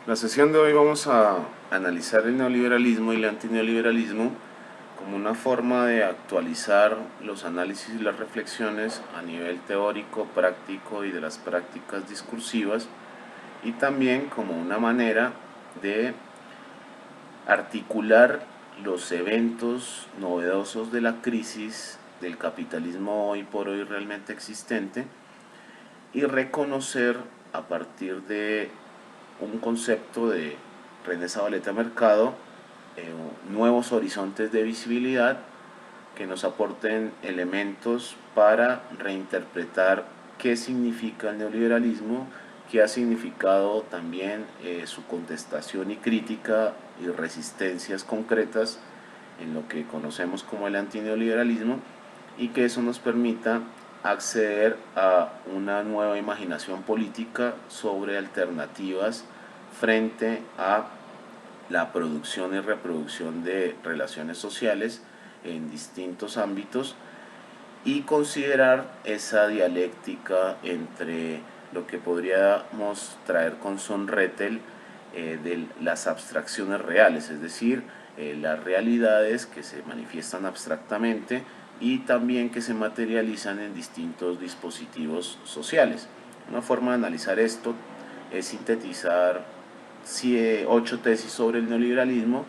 La sesión de hoy vamos a analizar el neoliberalismo y el antineoliberalismo como una forma de actualizar los análisis y las reflexiones a nivel teórico, práctico y de las prácticas discursivas, y también como una manera de articular los eventos novedosos de la crisis del capitalismo hoy por hoy realmente existente y reconocer a partir de un concepto de René Zabaleta Mercado eh, nuevos horizontes de visibilidad que nos aporten elementos para reinterpretar qué significa el neoliberalismo, qué ha significado también su contestación y crítica y resistencias concretas en lo que conocemos como el antineoliberalismo, y que eso nos permita acceder a una nueva imaginación política sobre alternativas frente a la producción y reproducción de relaciones sociales en distintos ámbitos, y considerar esa dialéctica entre lo que podríamos traer con Sonrettel de las abstracciones reales, es decir, las realidades que se manifiestan abstractamente y también que se materializan en distintos dispositivos sociales. Una forma de analizar esto es sintetizar 8 tesis sobre el neoliberalismo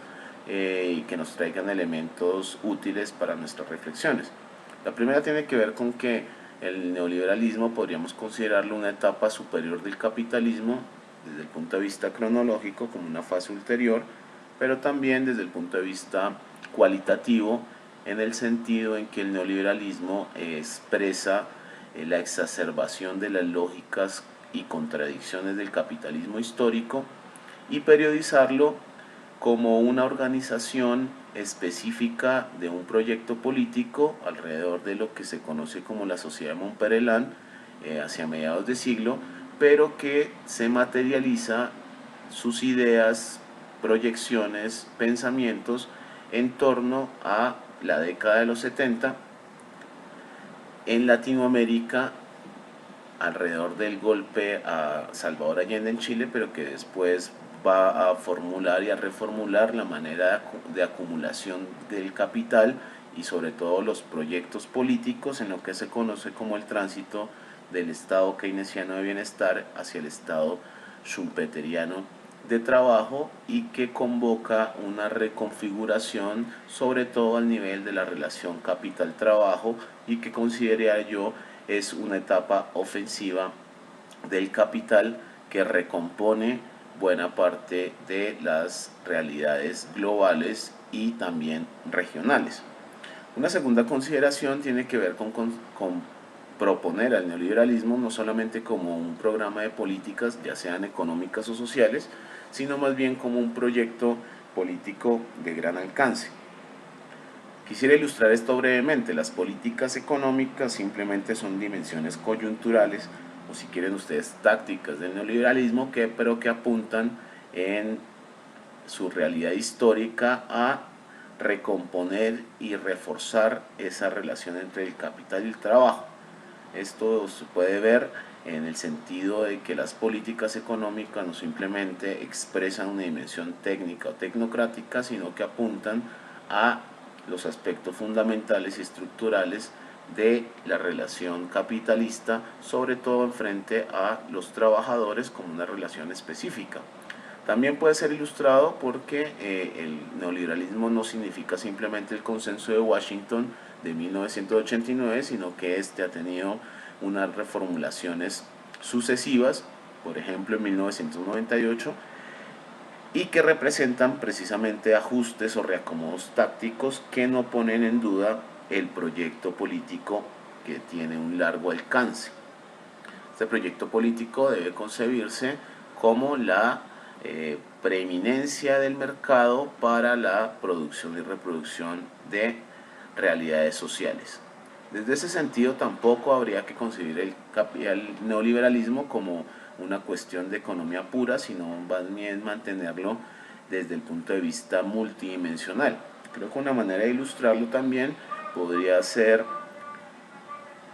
y que nos traigan elementos útiles para nuestras reflexiones. La primera tiene que ver con que el neoliberalismo podríamos considerarlo una etapa superior del capitalismo desde el punto de vista cronológico, como una fase ulterior, pero también desde el punto de vista cualitativo, en el sentido en que el neoliberalismo expresa la exacerbación de las lógicas y contradicciones del capitalismo histórico, y periodizarlo como una organización específica de un proyecto político alrededor de lo que se conoce como la Sociedad de Montpellier hacia mediados de siglo, pero que se materializa sus ideas, proyecciones, pensamientos en torno a la década de los 70 en Latinoamérica, alrededor del golpe a Salvador Allende en Chile, pero que después va a formular y a reformular la manera de acumulación del capital y sobre todo los proyectos políticos en lo que se conoce como el tránsito del estado keynesiano de bienestar hacia el estado schumpeteriano de trabajo, y que convoca una reconfiguración sobre todo al nivel de la relación capital-trabajo, y que consideraría yo es una etapa ofensiva del capital que recompone buena parte de las realidades globales y también regionales. Una segunda consideración tiene que ver con proponer al neoliberalismo no solamente como un programa de políticas, ya sean económicas o sociales, sino más bien como un proyecto político de gran alcance. Quisiera ilustrar esto brevemente. Las políticas económicas simplemente son dimensiones coyunturales, o si quieren ustedes tácticas del neoliberalismo, pero que apuntan en su realidad histórica a recomponer y reforzar esa relación entre el capital y el trabajo. Esto se puede ver en el sentido de que las políticas económicas no simplemente expresan una dimensión técnica o tecnocrática, sino que apuntan a los aspectos fundamentales y estructurales de la relación capitalista, sobre todo en frente a los trabajadores como una relación específica. También puede ser ilustrado porque el neoliberalismo no significa simplemente el consenso de Washington de 1989, sino que este ha tenido unas reformulaciones sucesivas, por ejemplo en 1998, y que representan precisamente ajustes o reacomodos tácticos que no ponen en duda el proyecto político, que tiene un largo alcance. Este proyecto político debe concebirse como la preeminencia del mercado para la producción y reproducción de realidades sociales. Desde ese sentido, tampoco habría que concebir el neoliberalismo como una cuestión de economía pura, sino más bien mantenerlo desde el punto de vista multidimensional. Creo que una manera de ilustrarlo también podría ser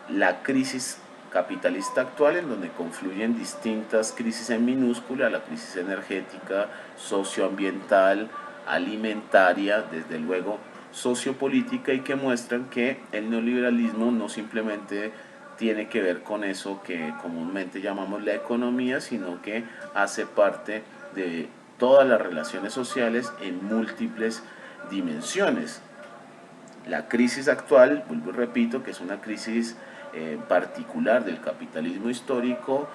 la crisis capitalista actual, en donde confluyen distintas crisis en minúscula: la crisis energética, socioambiental, alimentaria, desde luego sociopolítica, y que muestran que el neoliberalismo no simplemente tiene que ver con eso que comúnmente llamamos la economía, sino que hace parte de todas las relaciones sociales en múltiples dimensiones. La crisis actual, vuelvo y repito, que es una crisis particular del capitalismo histórico,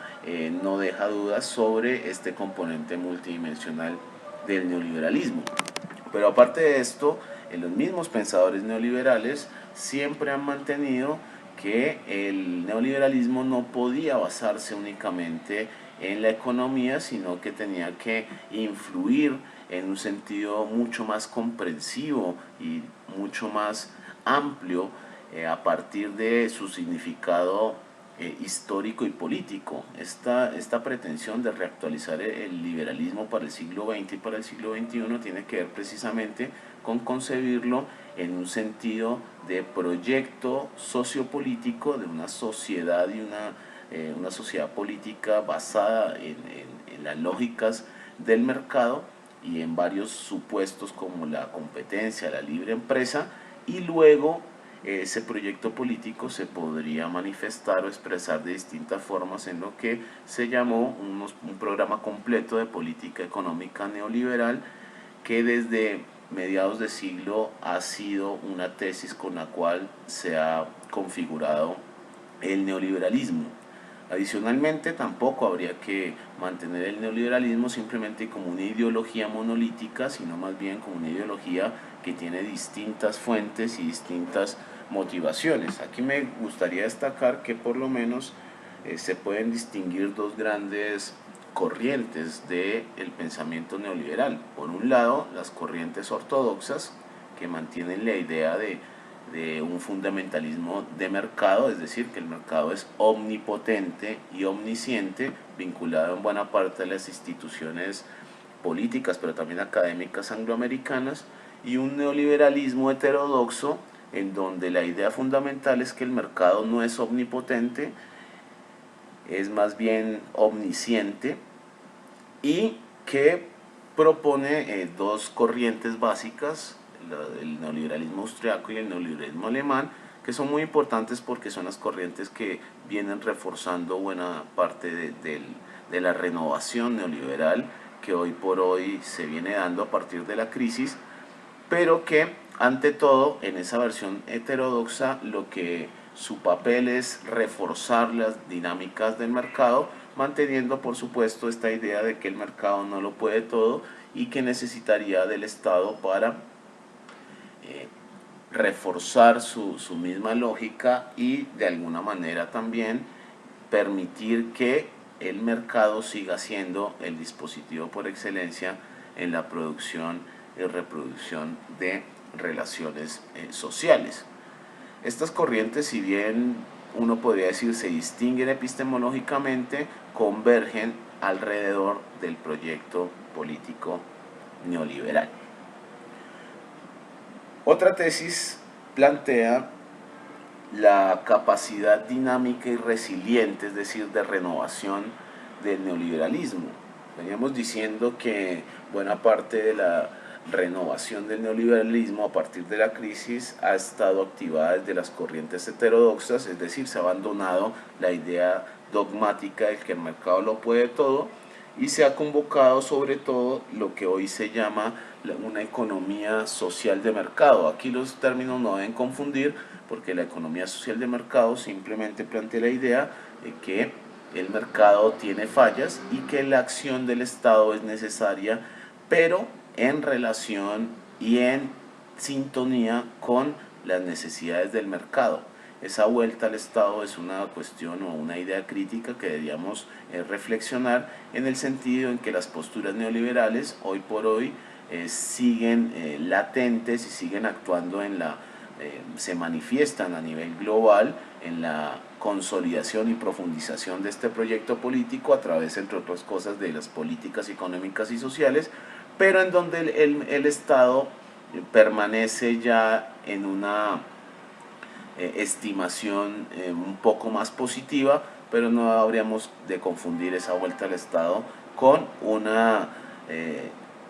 no deja dudas sobre este componente multidimensional del neoliberalismo. Pero aparte de esto, los mismos pensadores neoliberales siempre han mantenido que el neoliberalismo no podía basarse únicamente en la economía, sino que tenía que influir en un sentido mucho más comprensivo y mucho más amplio, a partir de su significado histórico y político. Esta pretensión de reactualizar el liberalismo para el siglo XX y para el siglo XXI tiene que ver precisamente con concebirlo en un sentido de proyecto sociopolítico de una sociedad y una sociedad política basada en las lógicas del mercado y en varios supuestos como la competencia, la libre empresa, y luego ese proyecto político se podría manifestar o expresar de distintas formas en lo que se llamó un programa completo de política económica neoliberal, que desde mediados de siglo ha sido una tesis con la cual se ha configurado el neoliberalismo. Adicionalmente, tampoco habría que mantener el neoliberalismo simplemente como una ideología monolítica, sino más bien como una ideología que tiene distintas fuentes y distintas motivaciones. Aquí me gustaría destacar que por lo menos se pueden distinguir dos grandes corrientes del pensamiento neoliberal. Por un lado, las corrientes ortodoxas, que mantienen la idea de un fundamentalismo de mercado, es decir, que el mercado es omnipotente y omnisciente, vinculado en buena parte a las instituciones políticas, pero también académicas angloamericanas, y un neoliberalismo heterodoxo, en donde la idea fundamental es que el mercado no es omnipotente, es más bien omnisciente, y que propone dos corrientes básicas: el neoliberalismo austriaco y el neoliberalismo alemán, que son muy importantes porque son las corrientes que vienen reforzando buena parte de la renovación neoliberal que hoy por hoy se viene dando a partir de la crisis, pero que ante todo en esa versión heterodoxa lo que su papel es reforzar las dinámicas del mercado, manteniendo por supuesto esta idea de que el mercado no lo puede todo y que necesitaría del Estado para reforzar su misma lógica y de alguna manera también permitir que el mercado siga siendo el dispositivo por excelencia en la producción y reproducción de relaciones sociales. Estas corrientes, si bien uno podría decir se distinguen epistemológicamente, convergen alrededor del proyecto político neoliberal. Otra tesis plantea la capacidad dinámica y resiliente, es decir, de renovación del neoliberalismo. Veníamos diciendo que buena parte de la renovación del neoliberalismo a partir de la crisis ha estado activada desde las corrientes heterodoxas, es decir, se ha abandonado la idea dogmática de que el mercado lo puede todo y se ha convocado sobre todo lo que hoy se llama una economía social de mercado. Aquí los términos no deben confundir, porque la economía social de mercado simplemente plantea la idea de que el mercado tiene fallas y que la acción del Estado es necesaria, pero en relación y en sintonía con las necesidades del mercado. Esa vuelta al Estado es una cuestión o una idea crítica que deberíamos reflexionar, en el sentido en que las posturas neoliberales hoy por hoy siguen latentes y siguen actuando se manifiestan a nivel global en la consolidación y profundización de este proyecto político a través, entre otras cosas, de las políticas económicas y sociales, pero en donde el Estado permanece ya en una estimación un poco más positiva, pero no habríamos de confundir esa vuelta al Estado con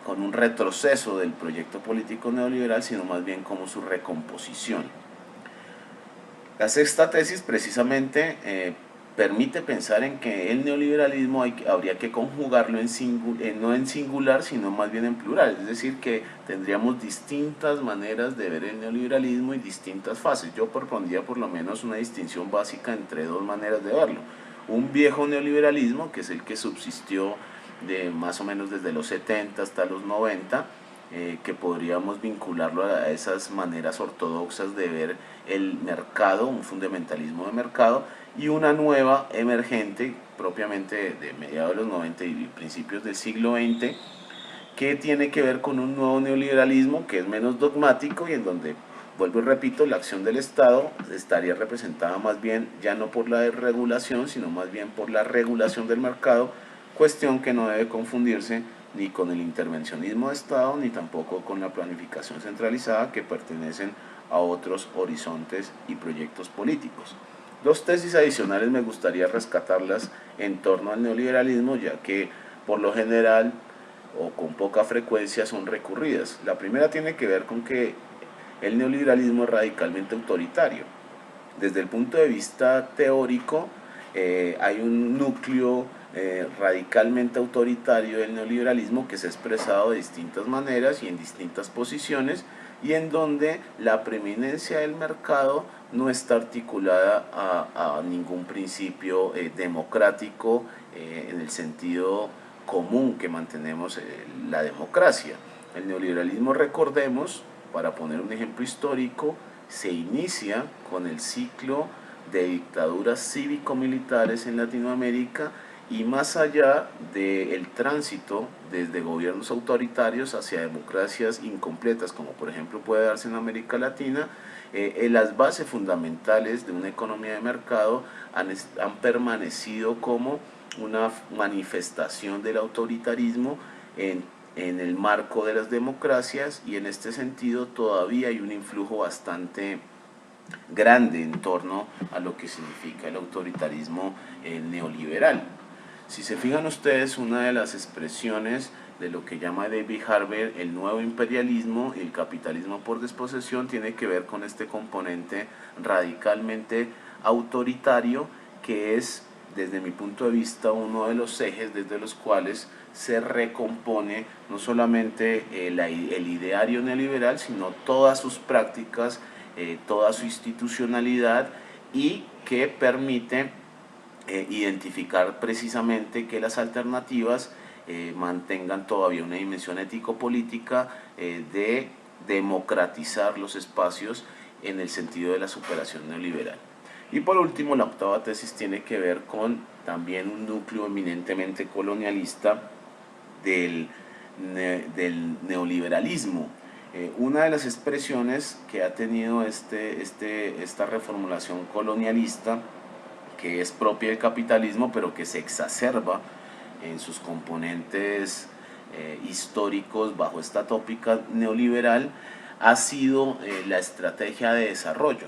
con un retroceso del proyecto político neoliberal, sino más bien como su recomposición. La sexta tesis precisamente permite pensar en que el neoliberalismo habría que conjugarlo no en singular, sino más bien en plural, es decir, que tendríamos distintas maneras de ver el neoliberalismo y distintas fases. Yo propondría por lo menos una distinción básica entre dos maneras de verlo. Un viejo neoliberalismo, que es el que subsistió de más o menos desde los 70 hasta los 90, que podríamos vincularlo a esas maneras ortodoxas de ver el mercado, un fundamentalismo de mercado, y una nueva emergente propiamente de mediados de los 90 y principios del siglo XX, que tiene que ver con un nuevo neoliberalismo que es menos dogmático y en donde, vuelvo y repito, la acción del Estado estaría representada más bien ya no por la desregulación, sino más bien por la regulación del mercado, cuestión que no debe confundirse ni con el intervencionismo de Estado, ni tampoco con la planificación centralizada, que pertenecen a otros horizontes y proyectos políticos. Dos tesis adicionales me gustaría rescatarlas en torno al neoliberalismo, ya que por lo general o con poca frecuencia son recurridas. La primera tiene que ver con que el neoliberalismo es radicalmente autoritario. Desde el punto de vista teórico, hay un núcleo radicalmente autoritario del neoliberalismo que se ha expresado de distintas maneras y en distintas posiciones, y en donde la preeminencia del mercado no está articulada a ningún principio democrático en el sentido común que mantenemos la democracia. El neoliberalismo, recordemos, para poner un ejemplo histórico, se inicia con el ciclo de dictaduras cívico-militares en Latinoamérica, y más allá del tránsito desde gobiernos autoritarios hacia democracias incompletas, como por ejemplo puede darse en América Latina, las bases fundamentales de una economía de mercado han permanecido como una manifestación del autoritarismo en el marco de las democracias, y en este sentido todavía hay un influjo bastante grande en torno a lo que significa el autoritarismo neoliberal. Si se fijan ustedes, una de las expresiones de lo que llama David Harvey el nuevo imperialismo y el capitalismo por desposesión tiene que ver con este componente radicalmente autoritario, que es, desde mi punto de vista, uno de los ejes desde los cuales se recompone no solamente el ideario neoliberal, sino todas sus prácticas, toda su institucionalidad, y que permite identificar precisamente que las alternativas mantengan todavía una dimensión ético-política de democratizar los espacios en el sentido de la superación neoliberal. Y por último, la octava tesis tiene que ver con también un núcleo eminentemente colonialista del neoliberalismo. Una de las expresiones que ha tenido esta reformulación colonialista, que es propia del capitalismo, pero que se exacerba en sus componentes históricos bajo esta tópica neoliberal, ha sido la estrategia de desarrollo.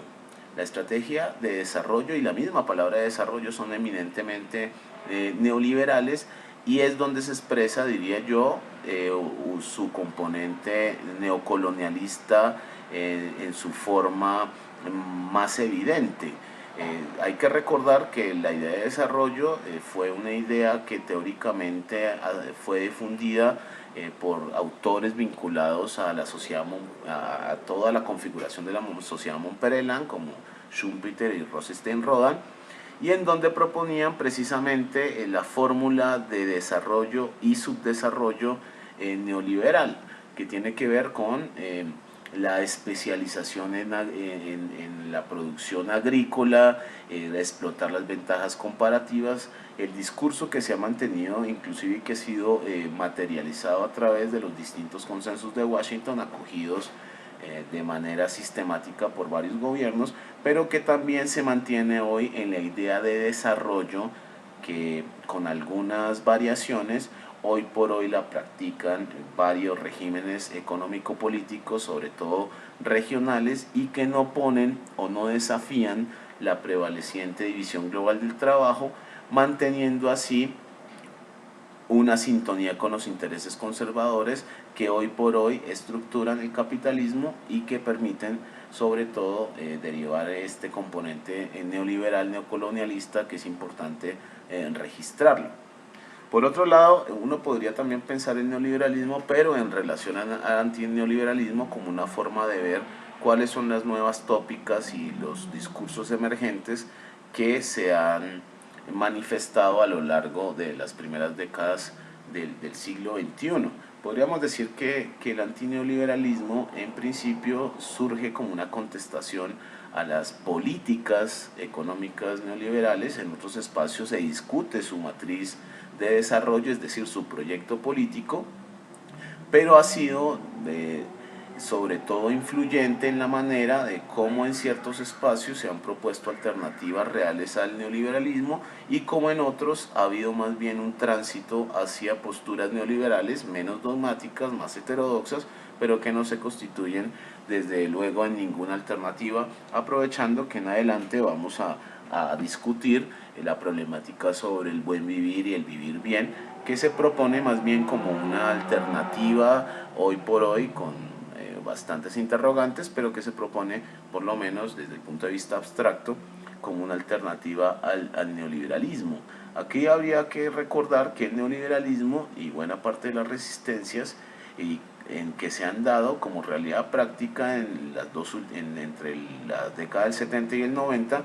La estrategia de desarrollo y la misma palabra de desarrollo son eminentemente neoliberales, y es donde se expresa, diría yo, su componente neocolonialista en su forma más evidente. Hay que recordar que la idea de desarrollo fue una idea que teóricamente fue difundida por autores vinculados a la sociedad, a toda la configuración de la sociedad Montpellier, como Schumpeter y Rosenstein-Rodan, y en donde proponían precisamente la fórmula de desarrollo y subdesarrollo neoliberal, que tiene que ver con la especialización en la producción agrícola, explotar las ventajas comparativas, el discurso que se ha mantenido inclusive y que ha sido materializado a través de los distintos consensos de Washington, acogidos de manera sistemática por varios gobiernos, pero que también se mantiene hoy en la idea de desarrollo, que con algunas variaciones hoy por hoy la practican varios regímenes económico-políticos, sobre todo regionales, y que no ponen o no desafían la prevaleciente división global del trabajo, manteniendo así una sintonía con los intereses conservadores que hoy por hoy estructuran el capitalismo y que permiten sobre todo derivar este componente neoliberal, neocolonialista, que es importante registrarlo. Por otro lado, uno podría también pensar el neoliberalismo, pero en relación al antineoliberalismo, como una forma de ver cuáles son las nuevas tópicas y los discursos emergentes que se han manifestado a lo largo de las primeras décadas del siglo XXI. Podríamos decir que el antineoliberalismo en principio surge como una contestación a las políticas económicas neoliberales. En otros espacios se discute su matriz de desarrollo, es decir, su proyecto político, pero ha sido sobre todo influyente en la manera de cómo en ciertos espacios se han propuesto alternativas reales al neoliberalismo y cómo en otros ha habido más bien un tránsito hacia posturas neoliberales menos dogmáticas, más heterodoxas, pero que no se constituyen desde luego en ninguna alternativa, aprovechando que en adelante vamos a discutir la problemática sobre el buen vivir y el vivir bien, que se propone más bien como una alternativa hoy por hoy con bastantes interrogantes, pero que se propone por lo menos desde el punto de vista abstracto como una alternativa al neoliberalismo. Aquí habría que recordar que el neoliberalismo y buena parte de las resistencias en que se han dado como realidad práctica entre la década del 70 y el 90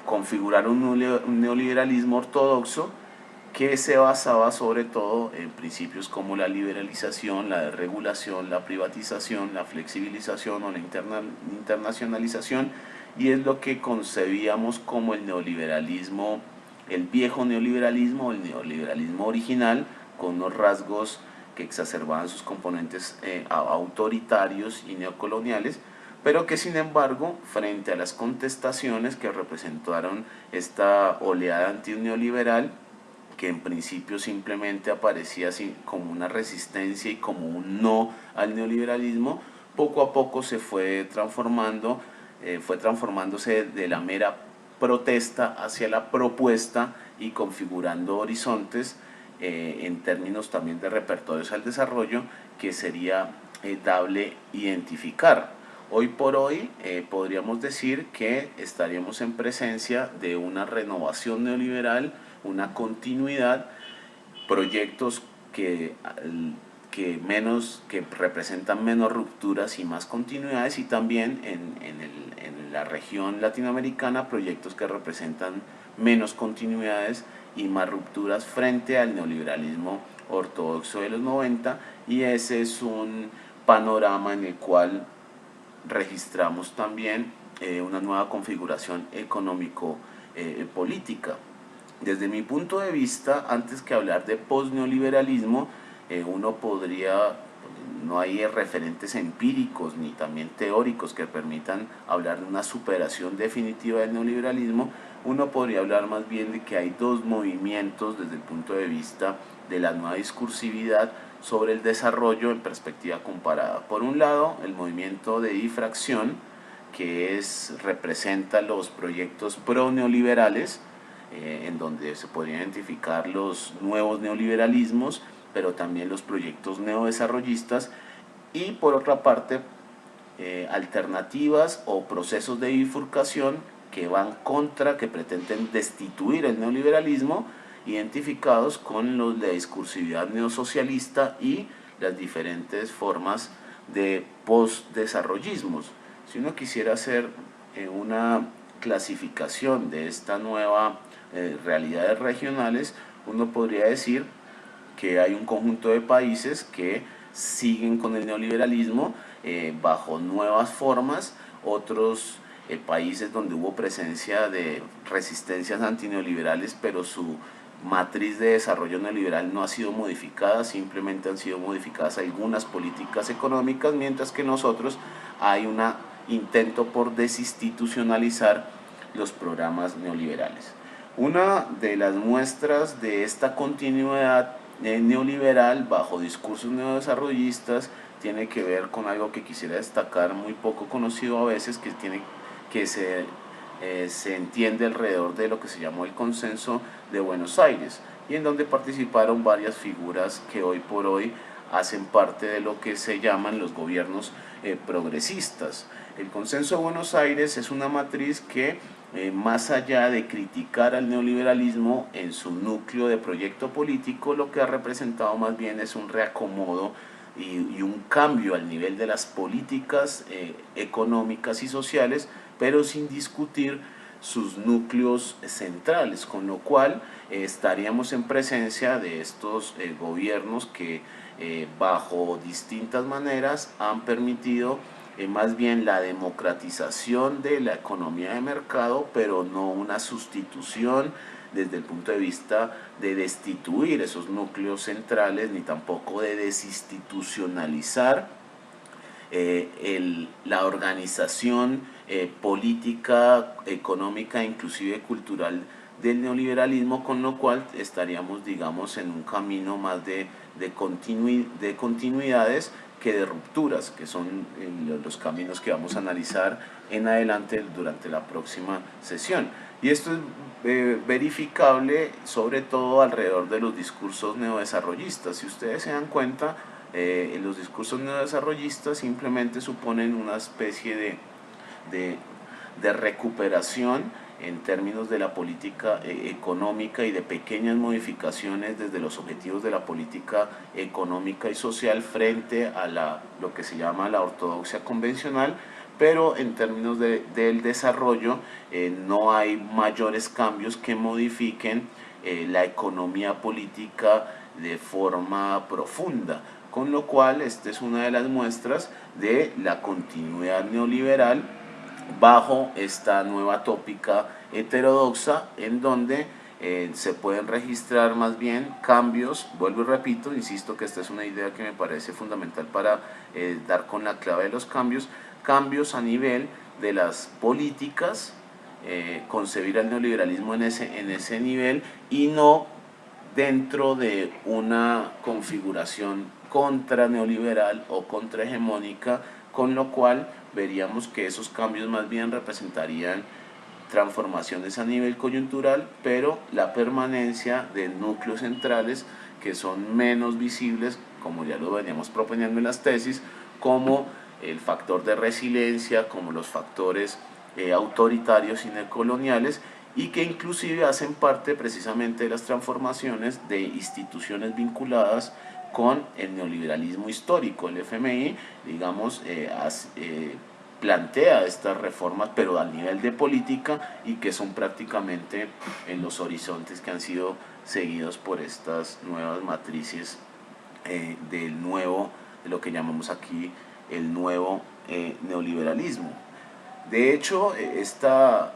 configuraron un neoliberalismo ortodoxo que se basaba sobre todo en principios como la liberalización, la desregulación, la privatización, la flexibilización o la internacionalización, y es lo que concebíamos como el neoliberalismo, el viejo neoliberalismo, el neoliberalismo original, con unos rasgos que exacerbaban sus componentes autoritarios y neocoloniales, pero que sin embargo, frente a las contestaciones que representaron esta oleada antineoliberal, que en principio simplemente aparecía así como una resistencia y como un no al neoliberalismo, poco a poco se fue transformándose de la mera protesta hacia la propuesta y configurando horizontes en términos también de repertorios al desarrollo que sería dable identificar. Hoy por hoy podríamos decir que estaríamos en presencia de una renovación neoliberal, una continuidad, proyectos que representan menos rupturas y más continuidades, y también en la región latinoamericana proyectos que representan menos continuidades y más rupturas frente al neoliberalismo ortodoxo de los 90, y ese es un panorama en el cual registramos también una nueva configuración económico-política. Desde mi punto de vista, antes que hablar de postneoliberalismo, no hay referentes empíricos ni también teóricos que permitan hablar de una superación definitiva del neoliberalismo. Uno podría hablar más bien de que hay dos movimientos desde el punto de vista de la nueva discursividad sobre el desarrollo en perspectiva comparada. Por un lado, el movimiento de difracción, que representa los proyectos pro-neoliberales, en donde se podrían identificar los nuevos neoliberalismos, pero también los proyectos neodesarrollistas, y por otra parte, alternativas o procesos de bifurcación que pretenden destituir el neoliberalismo, identificados con la discursividad neosocialista y las diferentes formas de postdesarrollismos. Si uno quisiera hacer una clasificación de esta nueva realidades regionales, uno podría decir que hay un conjunto de países que siguen con el neoliberalismo bajo nuevas formas, otros países donde hubo presencia de resistencias antineoliberales, pero su matriz de desarrollo neoliberal no ha sido modificada, simplemente han sido modificadas algunas políticas económicas, mientras que nosotros hay un intento por desinstitucionalizar los programas neoliberales. Una de las muestras de esta continuidad neoliberal bajo discursos neodesarrollistas tiene que ver con algo que quisiera destacar, muy poco conocido a veces, que se entiende alrededor de lo que se llamó el Consenso de Buenos Aires, y en donde participaron varias figuras que hoy por hoy hacen parte de lo que se llaman los gobiernos progresistas. El Consenso de Buenos Aires es una matriz que, más allá de criticar al neoliberalismo en su núcleo de proyecto político, lo que ha representado más bien es un reacomodo y un cambio al nivel de las políticas económicas y sociales, pero sin discutir sus núcleos centrales, con lo cual estaríamos en presencia de estos gobiernos que bajo distintas maneras han permitido más bien la democratización de la economía de mercado, pero no una sustitución desde el punto de vista de destituir esos núcleos centrales, ni tampoco de desinstitucionalizar la organización política, económica e inclusive cultural del neoliberalismo, con lo cual estaríamos, digamos, en un camino más de continuidades que de rupturas, que son los caminos que vamos a analizar en adelante durante la próxima sesión. Y esto es verificable sobre todo alrededor de los discursos neodesarrollistas. Si ustedes se dan cuenta, los discursos neodesarrollistas simplemente suponen una especie de recuperación en términos de la política económica y de pequeñas modificaciones desde los objetivos de la política económica y social frente a lo que se llama la ortodoxia convencional, pero en términos del desarrollo no hay mayores cambios que modifiquen la economía política de forma profunda, con lo cual esta es una de las muestras de la continuidad neoliberal bajo esta nueva tópica heterodoxa, en donde se pueden registrar más bien cambios. Vuelvo y repito, insisto que esta es una idea que me parece fundamental para dar con la clave de los cambios a nivel de las políticas, concebir al neoliberalismo en ese nivel y no dentro de una configuración contra neoliberal o contrahegemónica, con lo cual veríamos que esos cambios más bien representarían transformaciones a nivel coyuntural, pero la permanencia de núcleos centrales que son menos visibles, como ya lo veníamos proponiendo en las tesis, como el factor de resiliencia, como los factores autoritarios y neocoloniales, y que inclusive hacen parte precisamente de las transformaciones de instituciones vinculadas con el neoliberalismo histórico. El FMI, digamos, plantea estas reformas, pero a nivel de política, y que son prácticamente en los horizontes que han sido seguidos por estas nuevas matrices de lo que llamamos aquí el nuevo neoliberalismo. De hecho, esta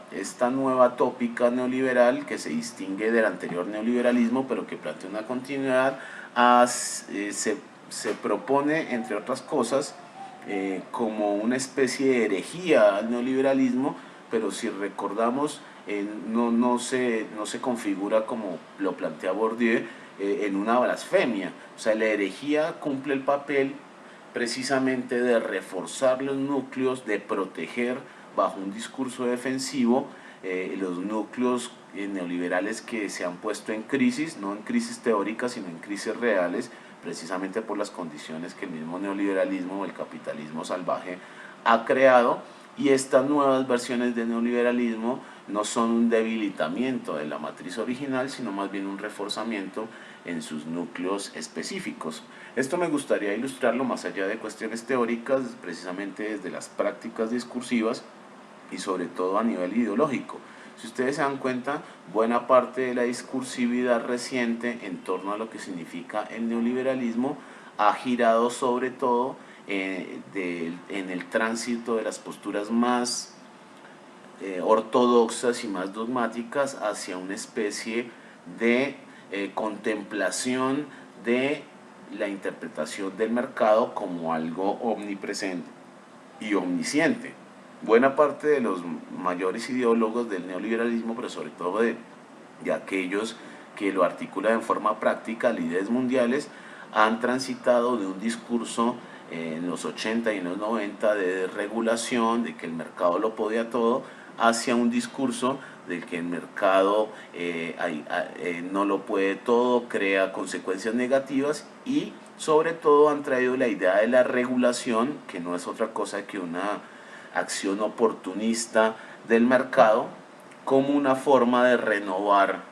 nueva tópica neoliberal, que se distingue del anterior neoliberalismo, pero que plantea una continuidad, se propone, entre otras cosas, como una especie de herejía al neoliberalismo, pero si recordamos, no se configura como lo plantea Bourdieu, en una blasfemia. O sea, la herejía cumple el papel precisamente de reforzar los núcleos, de proteger bajo un discurso defensivo los núcleos neoliberales que se han puesto en crisis, no en crisis teóricas, sino en crisis reales, precisamente por las condiciones que el mismo neoliberalismo o el capitalismo salvaje ha creado. Y estas nuevas versiones de neoliberalismo no son un debilitamiento de la matriz original, sino más bien un reforzamiento en sus núcleos específicos. Esto me gustaría ilustrarlo más allá de cuestiones teóricas, precisamente desde las prácticas discursivas y sobre todo a nivel ideológico. Si ustedes se dan cuenta, buena parte de la discursividad reciente en torno a lo que significa el neoliberalismo ha girado sobre todo en el tránsito de las posturas más ortodoxas y más dogmáticas hacia una especie de contemplación de la interpretación del mercado como algo omnipresente y omnisciente. Buena parte de los mayores ideólogos del neoliberalismo, pero sobre todo de de aquellos que lo articulan en forma práctica, líderes mundiales, han transitado de un discurso en los 80 y en los 90 de regulación, de que el mercado lo podía todo, hacia un discurso de que el mercado no lo puede todo, crea consecuencias negativas, y sobre todo han traído la idea de la regulación, que no es otra cosa que una acción oportunista del mercado, como una forma de renovar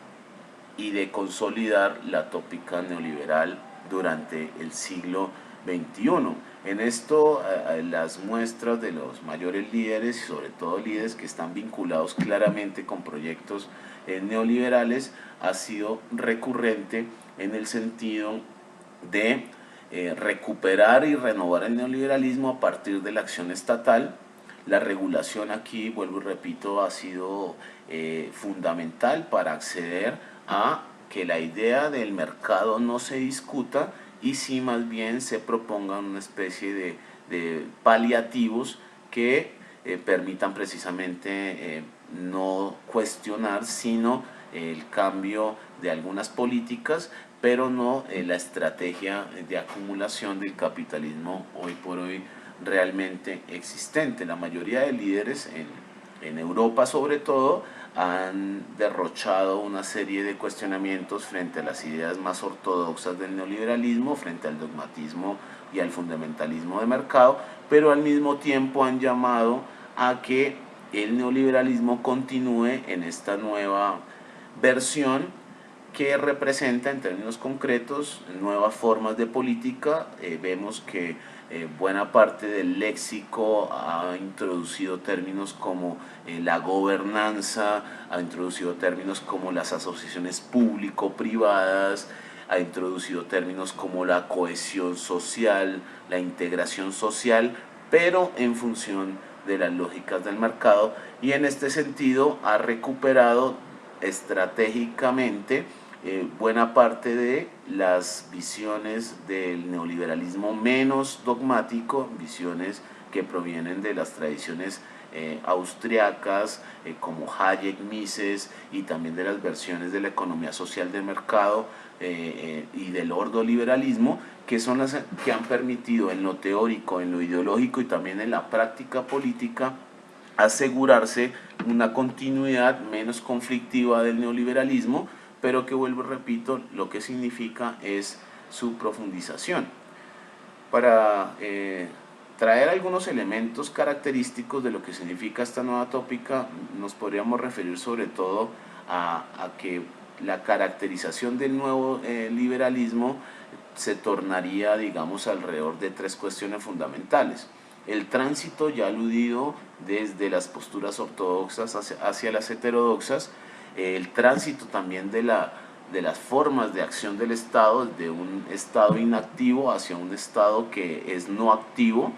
y de consolidar la tópica neoliberal durante el siglo XXI. En esto, las muestras de los mayores líderes, y sobre todo líderes que están vinculados claramente con proyectos neoliberales, ha sido recurrente en el sentido de recuperar y renovar el neoliberalismo a partir de la acción estatal. La regulación aquí, vuelvo y repito, ha sido fundamental para acceder a que la idea del mercado no se discuta, y sí más bien se propongan una especie de paliativos que permitan precisamente no cuestionar, sino el cambio de algunas políticas, pero no la estrategia de acumulación del capitalismo hoy por hoy realmente existente. La mayoría de líderes en Europa sobre todo han derrochado una serie de cuestionamientos frente a las ideas más ortodoxas del neoliberalismo, frente al dogmatismo y al fundamentalismo de mercado, pero al mismo tiempo han llamado a que el neoliberalismo continúe en esta nueva versión que representa en términos concretos nuevas formas de política. Vemos que buena parte del léxico ha introducido términos como la gobernanza, ha introducido términos como las asociaciones público-privadas, ha introducido términos como la cohesión social, la integración social, pero en función de las lógicas del mercado, y en este sentido ha recuperado estratégicamente buena parte de las visiones del neoliberalismo menos dogmático, visiones que provienen de las tradiciones austriacas como Hayek, Mises, y también de las versiones de la economía social de mercado y del ordoliberalismo, que son las que han permitido en lo teórico, en lo ideológico y también en la práctica política asegurarse una continuidad menos conflictiva del neoliberalismo, pero que, vuelvo y repito, lo que significa es su profundización. Para traer algunos elementos característicos de lo que significa esta nueva tópica, nos podríamos referir sobre todo a que la caracterización del nuevo liberalismo se tornaría, digamos, alrededor de tres cuestiones fundamentales. El tránsito, ya aludido, desde las posturas ortodoxas hacia las heterodoxas, el tránsito también de las formas de acción del Estado, de un Estado inactivo hacia un Estado que es no activo.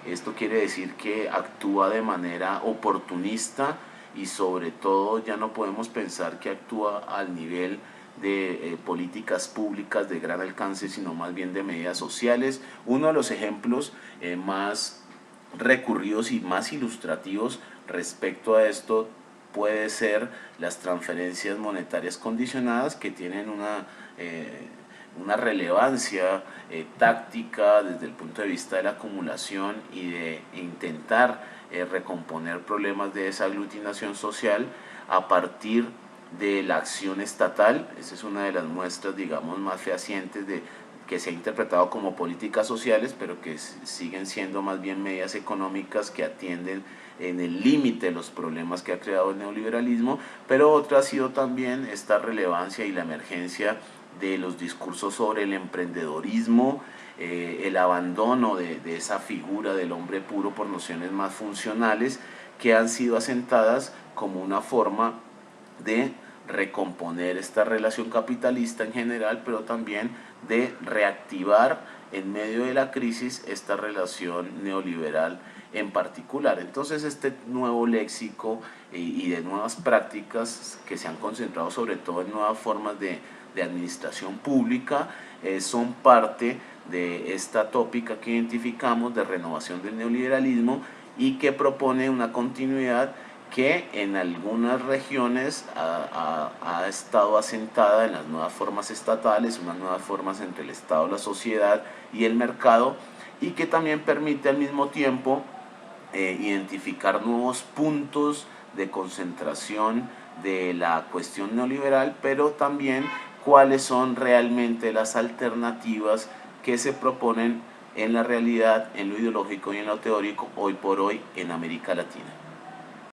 Esto quiere decir que actúa de manera oportunista, y sobre todo ya no podemos pensar que actúa al nivel de políticas públicas de gran alcance, sino más bien de medidas sociales. Uno de los ejemplos más recurridos y más ilustrativos respecto a esto puede ser las transferencias monetarias condicionadas, que tienen una relevancia táctica desde el punto de vista de la acumulación y de intentar recomponer problemas de desaglutinación social a partir de la acción estatal. Esa es una de las muestras, digamos, más fehacientes de que se ha interpretado como políticas sociales, pero que siguen siendo más bien medidas económicas que atienden en el límite los problemas que ha creado el neoliberalismo. Pero otra ha sido también esta relevancia y la emergencia de los discursos sobre el emprendedorismo, el abandono de esa figura del hombre puro por nociones más funcionales, que han sido asentadas como una forma de recomponer esta relación capitalista en general, pero también de reactivar en medio de la crisis esta relación neoliberal en particular. Entonces, este nuevo léxico y de nuevas prácticas que se han concentrado sobre todo en nuevas formas de administración pública son parte de esta tópica que identificamos de renovación del neoliberalismo, y que propone una continuidad que en algunas regiones ha estado asentada en las nuevas formas estatales, unas nuevas formas entre el Estado, la sociedad y el mercado, y que también permite al mismo tiempo identificar nuevos puntos de concentración de la cuestión neoliberal, pero también cuáles son realmente las alternativas que se proponen en la realidad, en lo ideológico y en lo teórico hoy por hoy en América Latina.